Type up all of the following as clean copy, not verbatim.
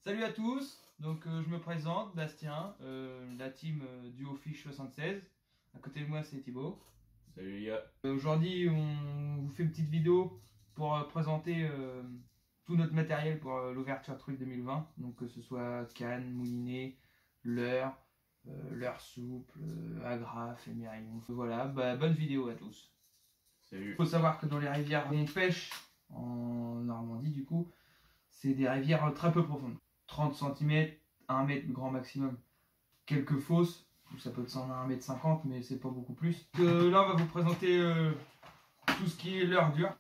Salut à tous, donc je me présente, Bastien, la team Duofish 76. À côté de moi c'est Thibaut. Salut les gars. Aujourd'hui on vous fait une petite vidéo pour présenter tout notre matériel pour l'ouverture truite 2020. Donc que ce soit canne, moulinet, leurre, leurre souple, agrafe, émerillon. Voilà, bonne vidéo à tous. Salut. Il faut savoir que dans les rivières où on pêche en Normandie du coup, c'est des rivières très peu profondes. 30 cm, 1 mètre grand maximum. Quelques fosses, où ça peut descendre à 1,50 m, mais c'est pas beaucoup plus. Là, on va vous présenter tout ce qui est leurre dur.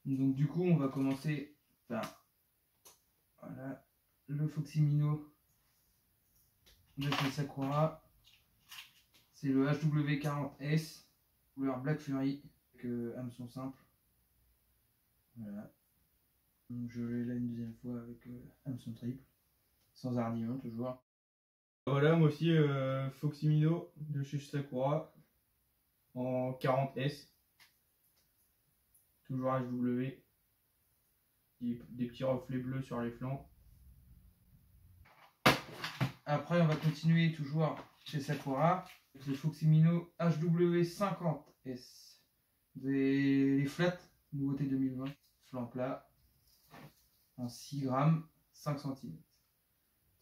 Donc du coup, on va commencer par voilà, le Foximino de chez Sakura. C'est le HW40S, couleur Black Fury, avec hameçon simple. Voilà. Donc je l'ai là une deuxième fois avec hameçon triple, sans ardillon toujours. Voilà, moi aussi, Foximino de chez Sakura en 40S. Toujours HW. Des petits reflets bleus sur les flancs. Après, on va continuer toujours chez Sakura avec le Foximino HW50S. Les flats, nouveauté 2020, flanc plat, en 6 grammes, 5 cm.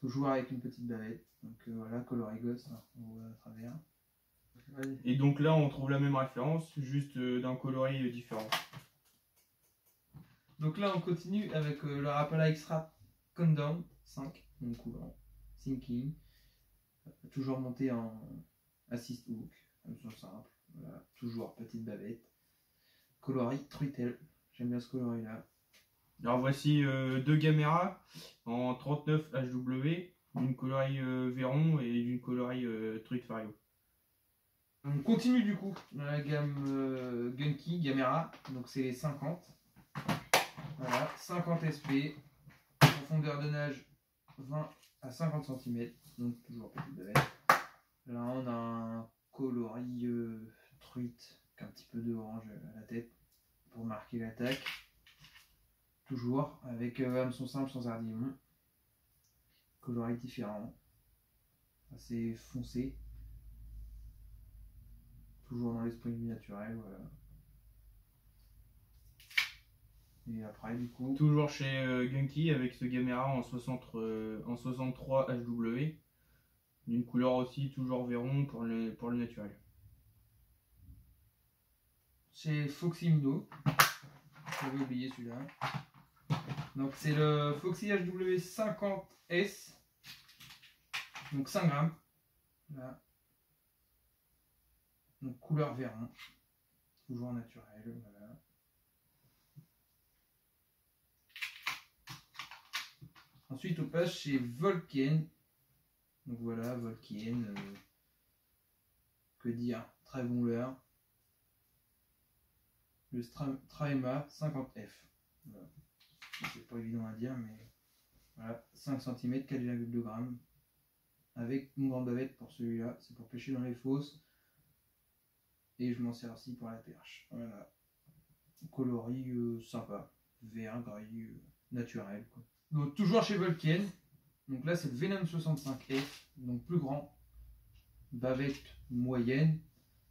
Toujours avec une petite bavette. Donc voilà, coloris gosse, hein, on voit à travers. Et donc là, on trouve la même référence, juste d'un coloris différent. Donc là, on continue avec le Rapala Extra Countdown 5, donc coulant, sinking, toujours monté en assist hook, hameçon simple, voilà, toujours petite bavette, coloris truitel, j'aime bien ce coloris là. Alors voici deux caméras en 39 HW, d'une coloris Véron et d'une coloris truite Fario. On continue du coup dans la gamme Gunky Gamera, donc c'est les 50. Voilà, 50 SP, profondeur de nage 20 à 50 cm, donc toujours petite bavette. Là on a un coloris truite avec un petit peu d'orange à la tête pour marquer l'attaque. Toujours avec hameçon simple sans ardillon. Coloris différent, assez foncé. Toujours dans l'esprit du naturel, voilà. Et après, du coup. Toujours chez Gunky avec ce Gamera en 63 HW. D'une couleur aussi toujours Véron pour le naturel. Chez Foximino, j'avais oublié celui-là. Donc c'est le Foxy HW50S. Donc 5 grammes. Là. Donc couleur Véron. Toujours naturel, voilà. Ensuite, on passe chez Volken. Donc voilà, Volken. Que dire, très bon leurre. Le Straema 50F. Voilà. C'est pas évident à dire, mais voilà, 5 cm, 4,2 grammes. Avec une grande bavette pour celui-là, c'est pour pêcher dans les fosses. Et je m'en sers aussi pour la perche. Voilà. Coloris sympa, vert, gris, naturel, quoi. Donc toujours chez Volken. Donc là c'est le Venom 65F, donc plus grand, bavette moyenne.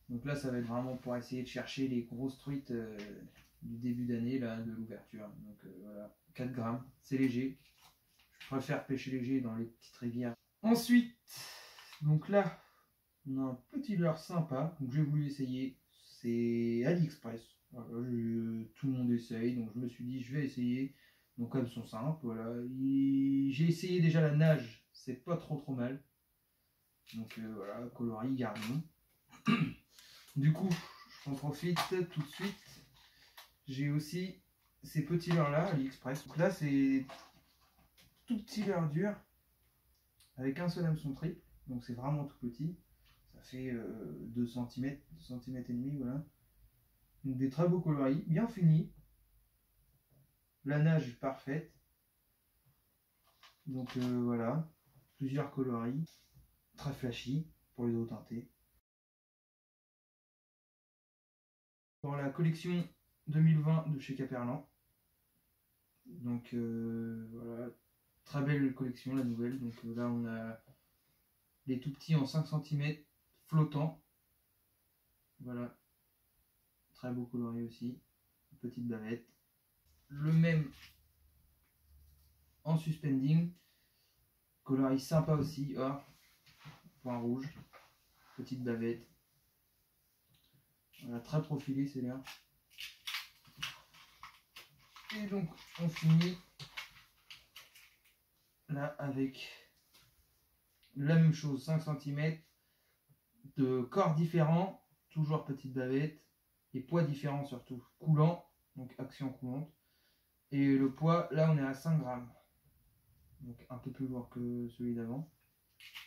Donc là ça va être vraiment pour essayer de chercher les grosses truites du début d'année, là, de l'ouverture. Donc voilà, 4 grammes, c'est léger. Je préfère pêcher léger dans les petites rivières. Ensuite, donc là, on a un petit leurre sympa, donc j'ai voulu essayer. C'est AliExpress. Voilà, tout le monde essaye, donc je me suis dit je vais essayer. Donc comme sont simples, voilà. J'ai essayé déjà la nage, c'est pas trop mal. Donc voilà, coloris gardons. Du coup, j'en profite tout de suite. J'ai aussi ces petits leurres là, AliExpress. Donc là, c'est tout petit leurre dur avec un seul hameçon triple. Donc c'est vraiment tout petit. Ça fait 2 cm, 2 cm et demi, voilà. Donc des très beaux coloris, bien finis. La nage est parfaite. Donc voilà, plusieurs coloris, très flashy pour les eaux teintées. Pour la collection 2020 de chez Caperlan. Donc voilà, très belle collection, la nouvelle. Donc là, on a les tout petits en 5 cm flottants. Voilà. Très beau coloris aussi. Petite bavette. Le même en suspending. Coloris sympa aussi. Or, point rouge. Petite bavette. Voilà, très profilé, c'est l'air. Et donc, on finit là avec la même chose, 5 cm de corps différents, toujours petite bavette, et poids différents surtout, coulant, donc action coulante. Et le poids, là on est à 5 grammes, donc un peu plus lourd que celui d'avant,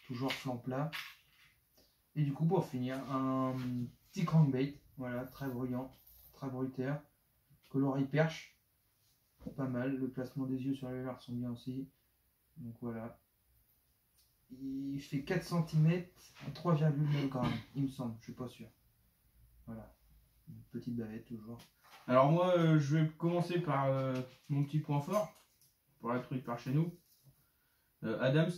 toujours flanc plat. Et du coup, pour finir, un petit crankbait, voilà, très bruyant, très bruteur, coloris perche, pas mal, le placement des yeux sur les verres sont bien aussi, donc voilà. Il fait 4 cm, 3,9 grammes, il me semble, je suis pas sûr. Voilà, une petite bavette toujours. Alors moi, je vais commencer par mon petit point fort pour la truite par chez nous. Adams,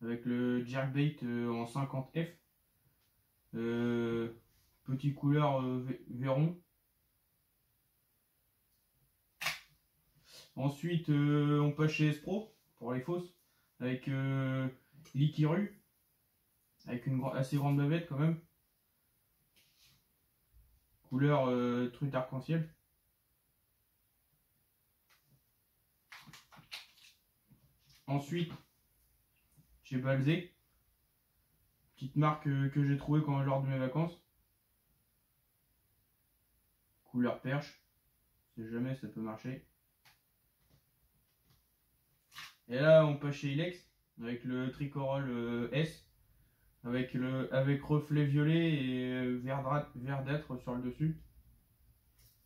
avec le jerkbait en 50F. Petit couleur Véron. Ensuite, on passe chez Espro pour les fausses, avec l'Ikiru, avec une assez grande bavette quand même. Couleur truite arc-en-ciel. Ensuite, chez Balzé, petite marque que j'ai trouvée lors de mes vacances. Couleur perche, je sais jamais, ça peut marcher. Et là, on passe chez Ilex, avec le Tricorol S, avec reflet violet et verdâtre sur le dessus.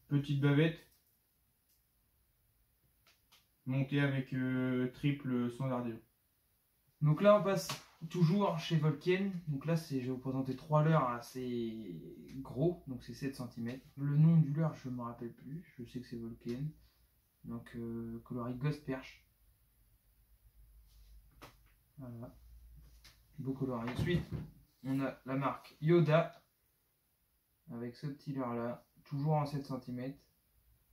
Petite bavette, montée avec triple sans ardillon. Donc là, on passe toujours chez Volken. Donc là, je vais vous présenter 3 leurres assez gros, donc c'est 7 cm. Le nom du leurre, je ne me rappelle plus, je sais que c'est Volken. Donc coloris Ghost Perche. Voilà, beau coloris. Ensuite, on a la marque Yoda, avec ce petit leurre là, toujours en 7 cm.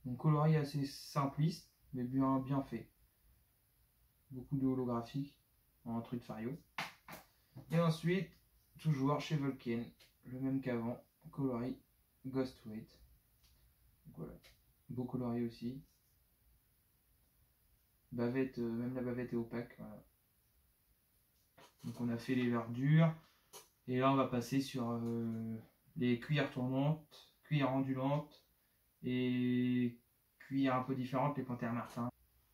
Donc coloris assez simpliste, mais bien fait. Beaucoup de holographique en truite fario. Et ensuite, toujours chez Volken, le même qu'avant, coloris Ghost Weight. Donc voilà, beau coloris aussi. Bavette, même la bavette est opaque. Voilà. Donc on a fait les verres durs. Et là on va passer sur les cuillères tournantes, cuillères ondulantes et cuillères un peu différentes, les Panthères Martin.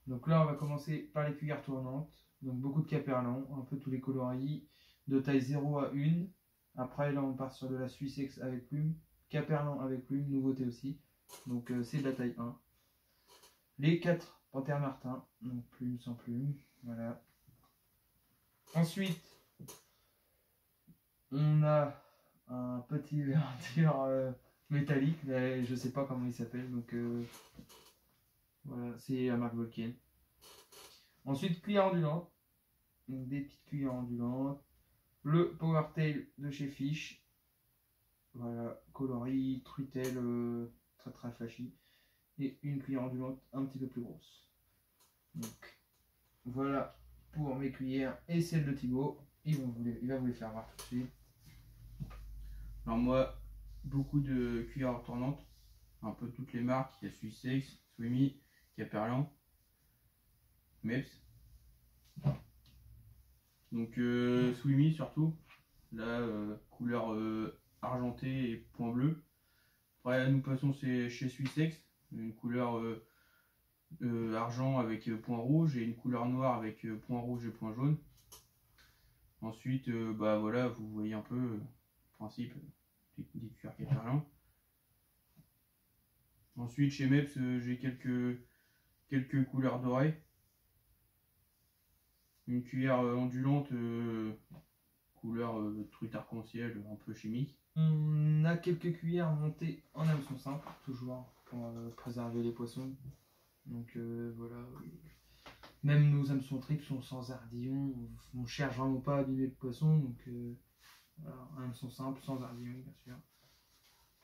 Donc là on va commencer par les cuillères tournantes. Donc beaucoup de caperlans, un peu tous les coloris, de taille 0 à 1. Après là on part sur de la Suissex avec plume, caperlan avec plume, nouveauté aussi. Donc c'est de la taille 1. Les 4 Panthères Martin, donc plume sans plume, voilà. Ensuite, on a un petit verre métallique, je sais pas comment il s'appelle, donc voilà, c'est la marque Volken. Ensuite, cuillère ondulante, donc des petites cuillères ondulantes. Le Powertail de chez Fish, voilà, coloris, truitelle, très très flashy. Et une cuillère ondulante un petit peu plus grosse. Donc voilà pour mes cuillères et celle de Thibaut. Il va vous les faire voir tout de suite. Alors moi, beaucoup de cuillères tournantes, un peu toutes les marques, il y a Suissex, Swimmy, Caperlan, Meps. Donc Swimmy surtout, là couleur argentée et point bleu. Après nous passons chez Suissex, une couleur argent avec point rouge et une couleur noire avec point rouge et point jaune. Ensuite, bah voilà, vous voyez un peu le principe des cuillères Caperlan. Ensuite, chez Meps, j'ai quelques couleurs dorées. Une cuillère ondulante, couleur truite arc-en-ciel, un peu chimique. On a quelques cuillères montées en hameçon simple, toujours pour préserver les poissons. Donc voilà, Même nos hameçons triples sont sans ardillon. On cherche vraiment pas à abîmer le poisson. Donc voilà, un hameçon simple, sans ardillon bien sûr.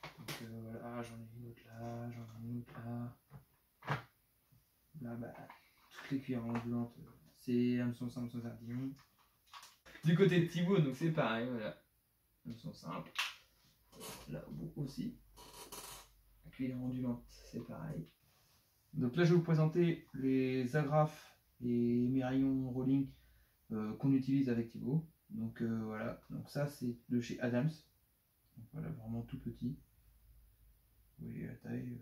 Donc voilà, j'en ai une autre là, j'en ai une autre là. Là, bah, toutes les cuillères ondulantes, c'est hameçon simple sans ardillon. Du côté de Thibaut, donc c'est pareil, voilà. Hameçon simple. Là au bout aussi. La cuillère ondulante, c'est pareil. Donc là, je vais vous présenter les agrafes et émerillons rolling qu'on utilise avec Thibaut. Donc voilà, donc ça c'est de chez Adams. Donc voilà, vraiment tout petit. Vous voyez la taille.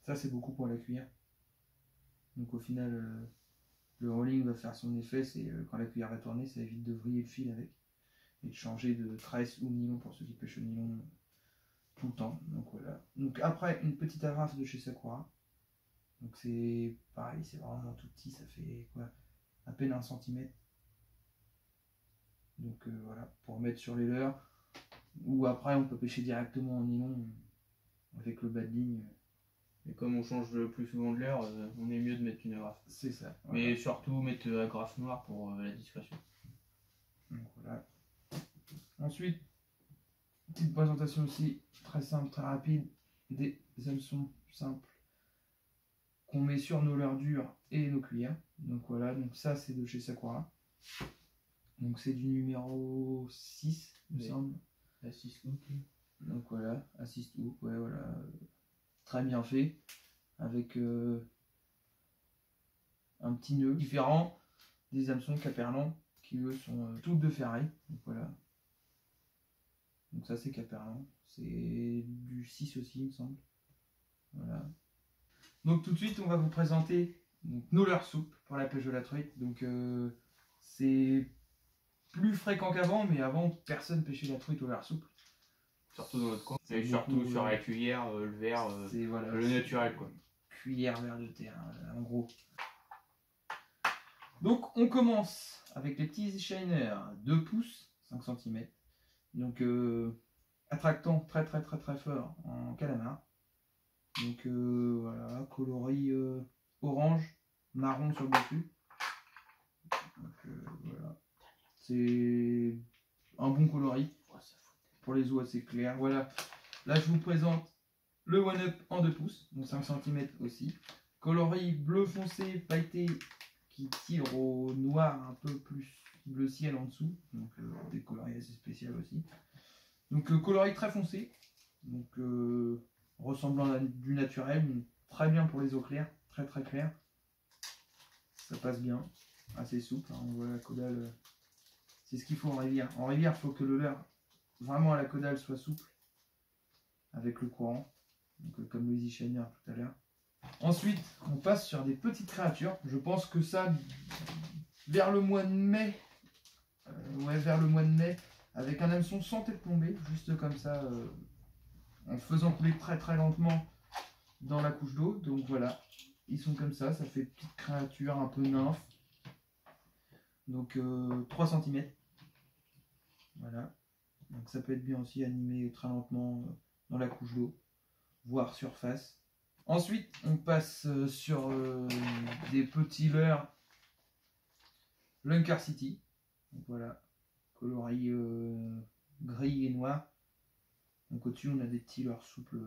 Ça c'est beaucoup pour la cuillère. Donc au final, le rolling va faire son effet, c'est quand la cuillère va tourner, ça évite de vriller le fil avec. Et de changer de tresse ou nylon pour ceux qui pêchent au nylon tout le temps. Donc voilà. Donc après, une petite agrafe de chez Sakura. Donc c'est pareil, c'est vraiment tout petit, ça fait quoi, à peine 1 centimètre. Donc voilà, pour mettre sur les leurres. Ou après on peut pêcher directement en nylon avec le bas de ligne. Et comme on change le plus souvent de leurre, on est mieux de mettre une agrafe. C'est ça. Voilà. Mais surtout mettre agrafe noire pour la discrétion. Donc voilà. Ensuite, petite présentation aussi, très simple, très rapide, des hameçons simples qu'on met sur nos leurres dures et nos cuillères. Donc voilà, donc ça c'est de chez Sakura. Donc c'est du numéro 6, il me semble. Assist hook. Donc voilà, assist hook, ouais voilà. Très bien fait. Avec un petit nœud différent des hameçons Caperlan qui eux sont toutes de ferraille. Donc voilà. Donc ça c'est Caperlan. C'est du 6 aussi il me semble. Voilà. Donc tout de suite on va vous présenter nos leurres souples pour la pêche de la truite. Donc c'est plus fréquent qu'avant, mais avant personne pêchait la truite au leurre souple. Surtout dans notre coin. Et surtout sur la cuillère, le verre, voilà, le naturel quoi. Cuillère verre de terre, en gros. Donc on commence avec les petits shiners 2 pouces, 5 cm. Donc attractant très fort en calamar. Donc voilà, coloris orange, marron sur le dessus. Donc voilà. C'est un bon coloris. Pour les eaux assez claires. Voilà. Là je vous présente le One Up en 2 pouces, donc 5 cm aussi. Coloris bleu foncé pailleté qui tire au noir un peu plus bleu ciel en dessous. Donc des coloris assez spéciaux aussi. Donc coloris très foncé. Donc ressemblant à du naturel. Très bien pour les eaux claires. Très clair. Ça passe bien. Assez souple. Hein. On voit la caudale. C'est ce qu'il faut en rivière. En rivière, il faut que le leurre vraiment à la caudale soit souple. Avec le courant. Donc, comme le Easy Shiner tout à l'heure. Ensuite, on passe sur des petites créatures. Je pense que ça, vers le mois de mai, avec un hameçon sans tête plombée, juste comme ça, en faisant couler très lentement dans la couche d'eau. Donc voilà, ils sont comme ça fait petite créature un peu nymphe. Donc 3 cm. Voilà. Donc ça peut être bien aussi animé très lentement dans la couche d'eau, voire surface. Ensuite, on passe sur des petits leurres Lunker City. Donc voilà, coloris gris et noir. Donc au-dessus, on a des petits leurres souples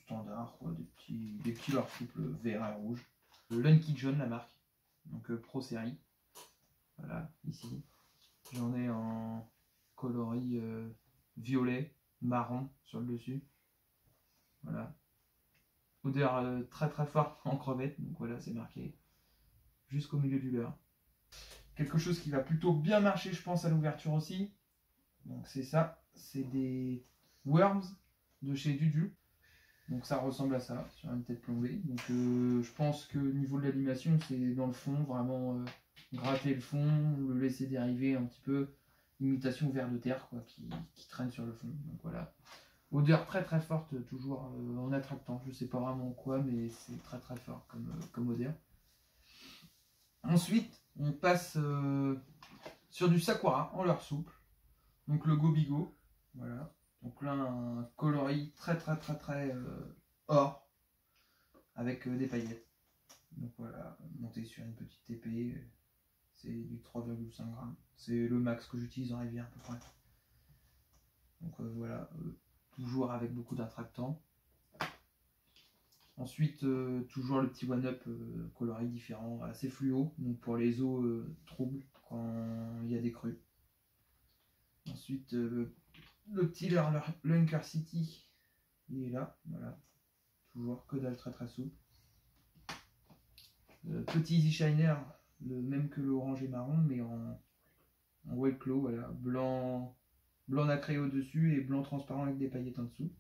standards, quoi, des petits leurres souples vert et rouge. Lunky John, la marque, donc Pro Série. Voilà, ici. J'en ai en coloris violet, marron sur le dessus. Voilà. Odeur très forte en crevette, donc voilà, c'est marqué jusqu'au milieu du leurre. Quelque chose qui va plutôt bien marcher, je pense, à l'ouverture aussi. Donc c'est ça, c'est des Worms de chez Dudu. Donc ça ressemble à ça, sur une tête plombée. Donc je pense que au niveau de l'animation, c'est dans le fond, vraiment gratter le fond, le laisser dériver un petit peu. Imitation ver de terre, quoi, qui traîne sur le fond. Donc voilà. Odeur très forte, toujours en attractant. Je sais pas vraiment quoi, mais c'est très fort comme odeur. Ensuite, on passe sur du Sakura en leurre souple. Donc le Gobigo. Voilà. Donc là, un coloris très or avec des paillettes. Donc voilà, monté sur une petite épée, c'est du 3,5 grammes. C'est le max que j'utilise en rivière à peu près. Donc voilà, toujours avec beaucoup d'attractants. Ensuite, toujours le petit one-up coloris différent, assez fluo, donc pour les eaux troubles quand il y a des crues. Ensuite, le petit Lunker City, il est là, voilà, toujours que dalle très souple. Petit Easy Shiner, le même que le orange et marron, mais en white claw, voilà, blanc nacré au dessus et blanc transparent avec des paillettes en dessous.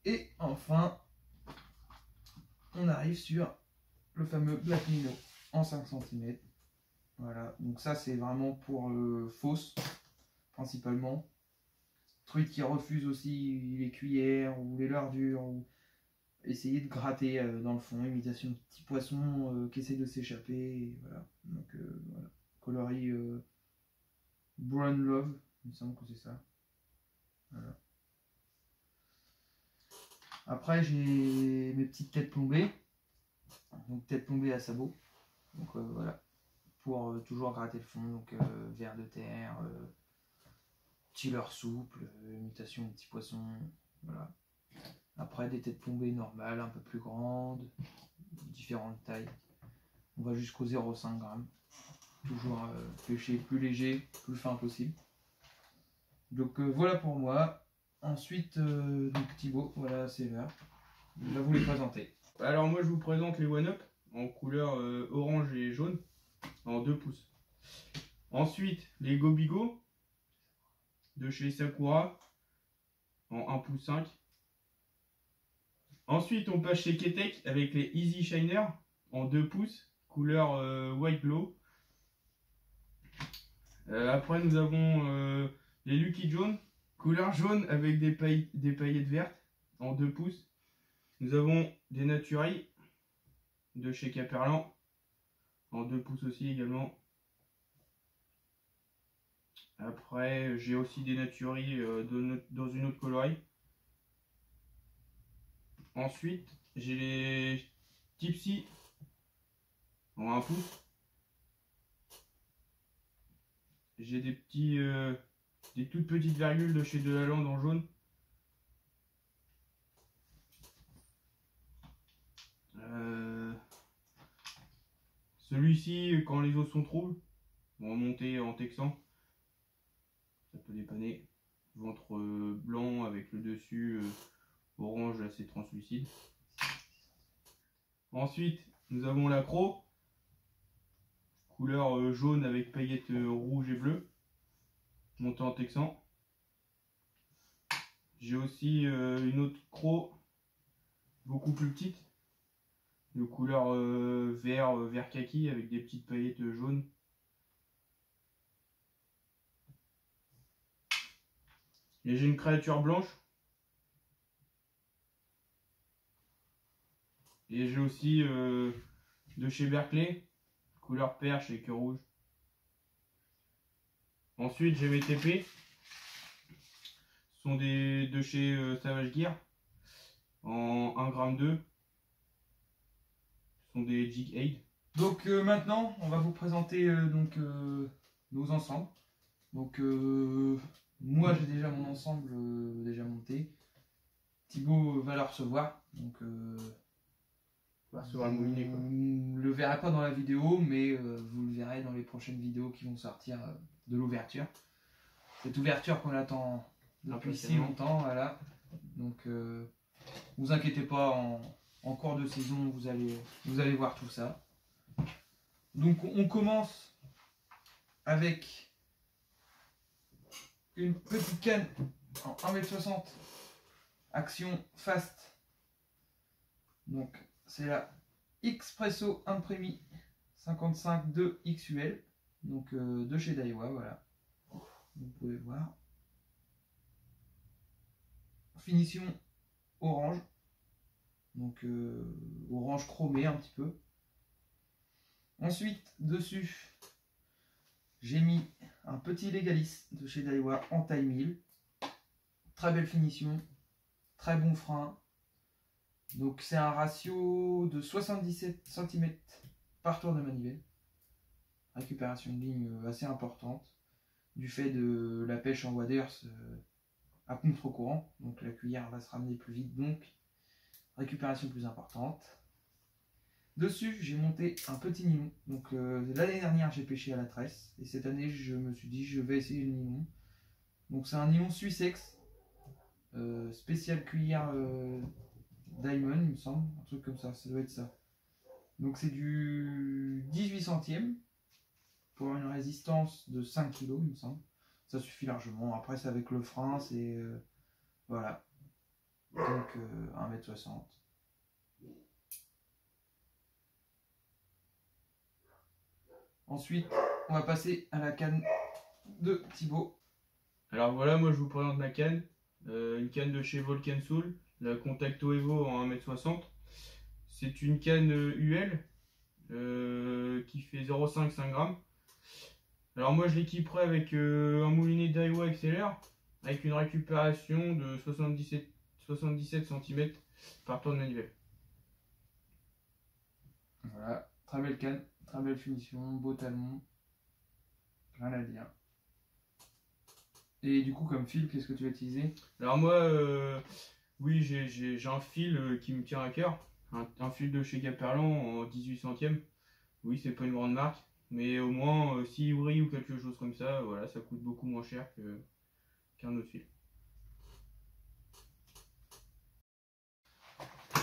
Et enfin, on arrive sur le fameux Black Minnow en 5 cm. Voilà, donc ça c'est vraiment pour fausse, principalement. Truite qui refuse aussi les cuillères ou les lardures, ou essayer de gratter dans le fond, imitation de petit poisson qui essaie de s'échapper. Voilà, donc voilà, coloris Brown Love, il me semble que c'est ça. Voilà. Après j'ai mes petites têtes plombées, donc tête plombée à sabot, donc voilà, pour toujours gratter le fond, donc ver de terre, chiller souple, imitation de petit poisson, voilà. Après des têtes plombées normales, un peu plus grandes, différentes tailles, on va jusqu'au 0,5 g, toujours pêcher plus léger, plus fin possible. Donc voilà pour moi. Ensuite, donc Thibaut, voilà c'est l'heure. Je vais vous les présenter. Alors moi je vous présente les one-up en couleur orange et jaune en 2 pouces. Ensuite les Gobigo de chez Sakura en 1 pouce 5. Ensuite on passe chez Ketek avec les Easy Shiner en 2 pouces couleur white glow. Après nous avons les Lucky John couleur jaune avec des paillettes vertes en 2 pouces. Nous avons des Naturai de chez Caperlan en 2 pouces aussi également. Après j'ai aussi des Naturai dans une autre coloris. Ensuite j'ai les Tipsy en 1 pouce. J'ai des toutes petites virgules de chez Delalande en jaune. Celui-ci, quand les eaux sont troubles, vont remonter en texan. Ça peut dépanner. Ventre blanc avec le dessus orange assez translucide. Ensuite, nous avons l'accro. Couleur jaune avec paillettes rouges et bleues. Montée en texan. J'ai aussi une autre croc beaucoup plus petite. De couleur vert kaki avec des petites paillettes jaunes. Et j'ai une créature blanche. Et j'ai aussi de chez Berkeley, couleur perche et cœur rouge. Ensuite j'ai mes TP. Ce sont de chez Savage Gear en 1,2 g. Ce sont des Jig Aid. Donc maintenant, on va vous présenter nos ensembles. Donc moi j'ai déjà mon ensemble déjà monté. Thibaut va le recevoir. Donc va recevoir le moulinet, quoi. Vous le verrez pas dans la vidéo, mais vous le verrez dans les prochaines vidéos qui vont sortir de l'ouverture. Cette ouverture qu'on attend depuis si longtemps, voilà. Donc vous inquiétez pas, en cours de saison, vous allez voir tout ça. Donc on commence avec une petite canne en 1,60 m action fast. Donc c'est la Expresso Impremi 55 2 XUL, donc de chez Daiwa, voilà. Vous pouvez voir. Finition orange, donc orange chromé un petit peu. Ensuite dessus j'ai mis un petit Legalis de chez Daiwa en taille 1000. Très belle finition, très bon frein, Donc c'est un ratio de 77 cm par tour de manivelle. Récupération de ligne assez importante du fait de la pêche en waders à contre-courant. Donc la cuillère va se ramener plus vite, donc récupération plus importante. Dessus, j'ai monté un petit nylon. Donc l'année dernière, j'ai pêché à la tresse. Et cette année, je me suis dit, je vais essayer le nylon. Donc c'est un nylon Suissex. Spécial cuillère Diamond, il me semble. Un truc comme ça doit être ça. Donc c'est du 18 centièmes pour une résistance de 5 kg, il me semble. Ça suffit largement. Après, c'est avec le frein, c'est... voilà. Donc 1,60 m. Ensuite, on va passer à la canne de Thibaut. Alors voilà, moi je vous présente ma canne. Une canne de chez Volcan Soul, la Contacto Evo en 1,60 m. C'est une canne UL qui fait 0,5 5 grammes. Alors moi je l'équiperai avec un moulinet Daiwa XLR avec une récupération de 77 cm par tour de manivelle. Voilà, très belle canne, très belle finition, beau talon, rien à dire. Et du coup, comme fil, qu'est-ce que tu vas utiliser? Alors moi, oui, j'ai un fil qui me tient à cœur, un fil de chez Caperlan en 18 centièmes. Oui, c'est pas une grande marque, mais au moins, si brille ou quelque chose comme ça, voilà, ça coûte beaucoup moins cher qu'un autre fil.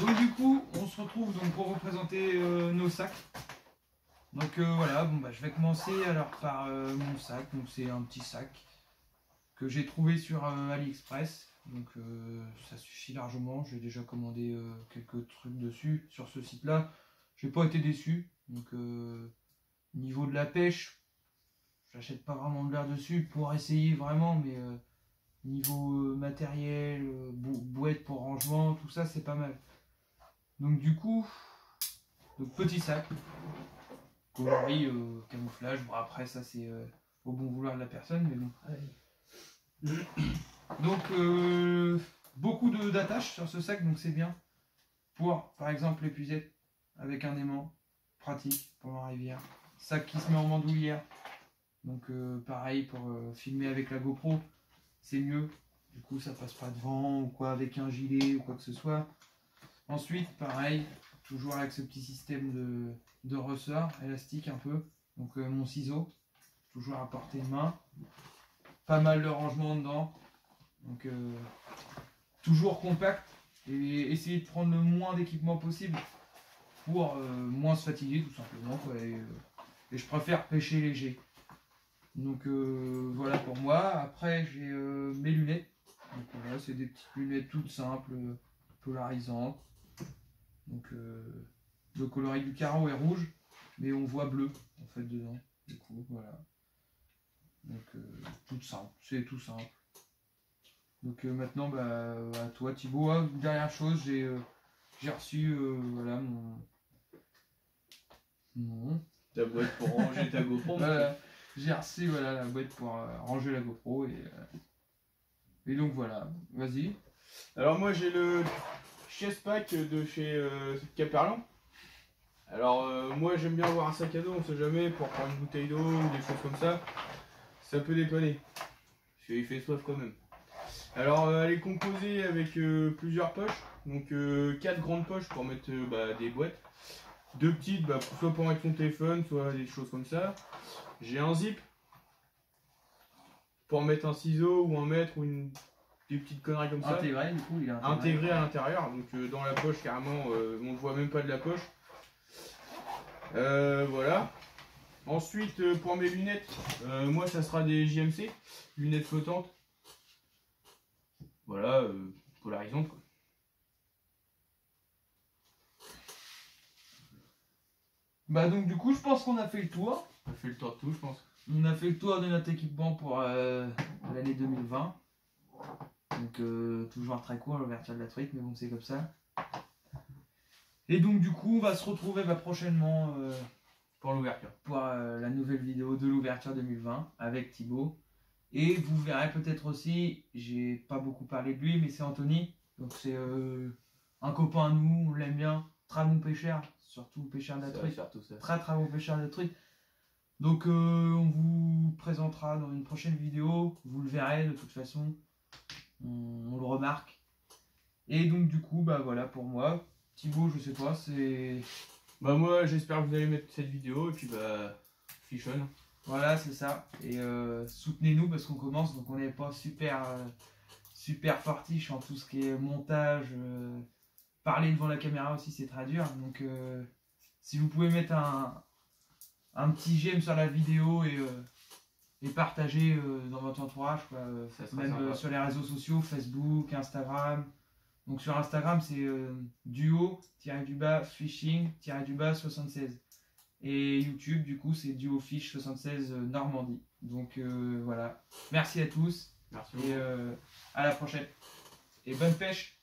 Donc du coup, on se retrouve donc pour vous présenter nos sacs. Donc voilà, bon, bah, je vais commencer alors par mon sac. Donc c'est un petit sac que j'ai trouvé sur AliExpress. Donc ça suffit largement. J'ai déjà commandé quelques trucs dessus sur ce site-là. J'ai pas été déçu. Donc niveau de la pêche, j'achète pas vraiment de l'air dessus pour essayer vraiment, mais niveau matériel, boîte pour rangement, tout ça c'est pas mal. Donc du coup, donc petit sac, coloris, camouflage. Bon après ça c'est au bon vouloir de la personne, mais bon. Donc beaucoup d'attaches sur ce sac, donc c'est bien pour par exemple l'épuisette avec un aimant, pratique pour la rivière. Sac qui se met en bandoulière, donc pareil pour filmer avec la GoPro, c'est mieux. Du coup ça passe pas devant ou quoi avec un gilet ou quoi que ce soit. Ensuite pareil, toujours avec ce petit système de ressort élastique un peu. Donc mon ciseau, toujours à portée de main. Pas mal de rangement dedans. Donc toujours compact et essayer de prendre le moins d'équipement possible pour moins se fatiguer tout simplement quoi, et je préfère pêcher léger. Donc voilà pour moi. Après j'ai mes lunettes. Donc voilà, c'est des petites lunettes toutes simples, polarisantes. Donc le coloris du carreau est rouge, mais on voit bleu en fait dedans. Du coup voilà. Donc tout simple, c'est tout simple. Donc maintenant bah, à toi Thibaut. Ah, dernière chose, j'ai reçu voilà mon Ta boîte pour ranger ta GoPro. j'ai reçu voilà la boîte pour ranger la GoPro et donc voilà, vas-y. Alors moi j'ai le chest pack de chez Caperlan. Alors moi j'aime bien avoir un sac à dos, on sait jamais, pour prendre une bouteille d'eau ou des choses comme ça. Ça peut dépanner. Parce qu'il fait soif quand même. Alors elle est composée avec plusieurs poches. Donc 4 grandes poches pour mettre des boîtes. 2 petites, soit pour mettre son téléphone, soit des choses comme ça. J'ai un zip pour mettre un ciseau ou un mètre ou des petites conneries comme ça. Intégré, du coup, il est intégré à l'intérieur, donc dans la poche carrément, on ne voit même pas de la poche. Voilà. Ensuite, pour mes lunettes, moi ça sera des JMC, lunettes flottantes. Voilà, polarisantes quoi. Bah donc du coup je pense qu'on a fait le tour. On a fait le tour de tout je pense. On a fait le tour de notre équipement pour l'année 2020. Donc toujours très court l'ouverture de la truite, mais bon c'est comme ça. Et donc du coup on va se retrouver prochainement pour l'ouverture. Pour la nouvelle vidéo de l'ouverture 2020 avec Thibaut. Et vous verrez peut-être aussi, j'ai pas beaucoup parlé de lui, mais c'est Anthony. Donc c'est un copain à nous, on l'aime bien, très bon pêcheur, surtout pêcheur de la C'est truite, surtout ça. très bon pêcheur de la truite. Donc on vous présentera dans une prochaine vidéo, vous le verrez de toute façon, on le remarque. Et donc du coup, bah voilà pour moi. Thibaut, je sais pas, c'est... Bah moi j'espère que vous allez mettre cette vidéo et puis bah fish on. Voilà, c'est ça. Et soutenez-nous parce qu'on commence, donc on n'est pas super fortiche en tout ce qui est montage. Parler devant la caméra aussi, c'est très dur. Donc si vous pouvez mettre un petit j'aime sur la vidéo et partager dans votre entourage, quoi, même sur les réseaux sociaux, Facebook, Instagram. Donc sur Instagram, c'est duo-fishing-76. Et YouTube, du coup, c'est duofish76 Normandie. Donc voilà. Merci à tous. Merci Et beaucoup. à la prochaine. Et bonne pêche!